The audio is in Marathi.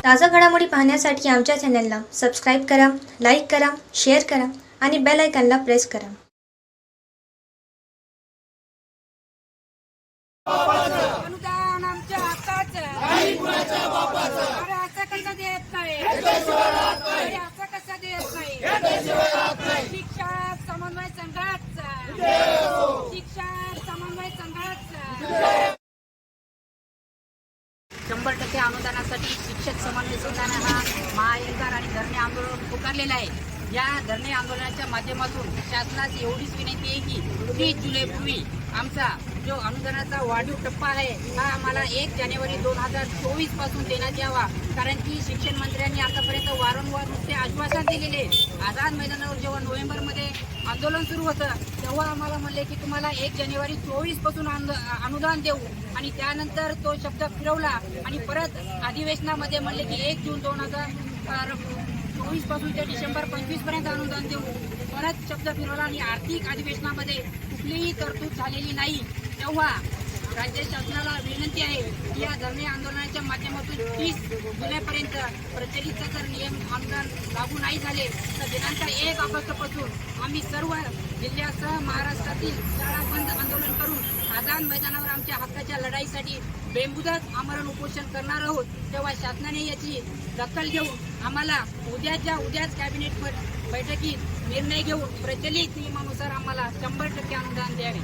ताजा घडामोडी पाहण्यासाठी आमच्या चॅनलला सबस्क्राईब करा, लाईक करा, शेअर करा आणि बेल आयकॉनला प्रेस करा. अनुदान आमच्या हक्काचं नाही, कुणाच्या बापाचं. अरे असं कसं देत नाही, अरे असं कसं देत नाही. शिक्षक समन्वय संघाचा, शिक्षक समन्वय संघाचा 100% अनुदानासाठी शिक्षक समन्वय संघाने हा महाएल्गार आणि धरणे आंदोलन पुकारलेलं आहे. या धरणे आंदोलनाच्या माध्यमातून शासनाची एवढीच विनंती आहे की 30 जुलैपूर्वी आमचा जो अनुदानाचा वाढीव टप्पा आहे हा आम्हाला 1 जानेवारी 2024 पासून देण्यात यावा. कारण की शिक्षण मंत्र्यांनी आतापर्यंत वारंवार नुसते आश्वासन दिलेले. आझाद मैदानावर जेव्हा नोव्हेंबरमध्ये आंदोलन सुरू होतं तेव्हा आम्हाला म्हणले की तुम्हाला 1 जानेवारी 24 पासून अनुदान देऊ आणि त्यानंतर तो शब्द फिरवला आणि परत अधिवेशनामध्ये म्हणले की 1 जून 2024 पासून ते डिसेंबर 25 पर्यंत अनुदान देऊ. परत शब्द फिरवला आणि आर्थिक अधिवेशनामध्ये कुठलीही तरतूद झालेली नाही. तेव्हा राज्य शासनाला विनंती आहे की या धरणे आंदोलनाच्या माध्यमातून 30 जुलैपर्यंत प्रचलित जर नियम अनुदान लागू नाही झाले तर दिनांक 1 ऑगस्टपासून आम्ही सर्व जिल्ह्यासह महाराष्ट्रातील शाळा बंद आंदोलन करून आझाद मैदानावर आमच्या हक्काच्या लढाईसाठी बेमुदत आमरण उपोषण करणार आहोत. तेव्हा शासनाने याची दखल घेऊन आम्हाला उद्याच कॅबिनेट बैठकीत निर्णय घेऊन प्रचलित नियमानुसार आम्हाला 100% अनुदान द्यावे.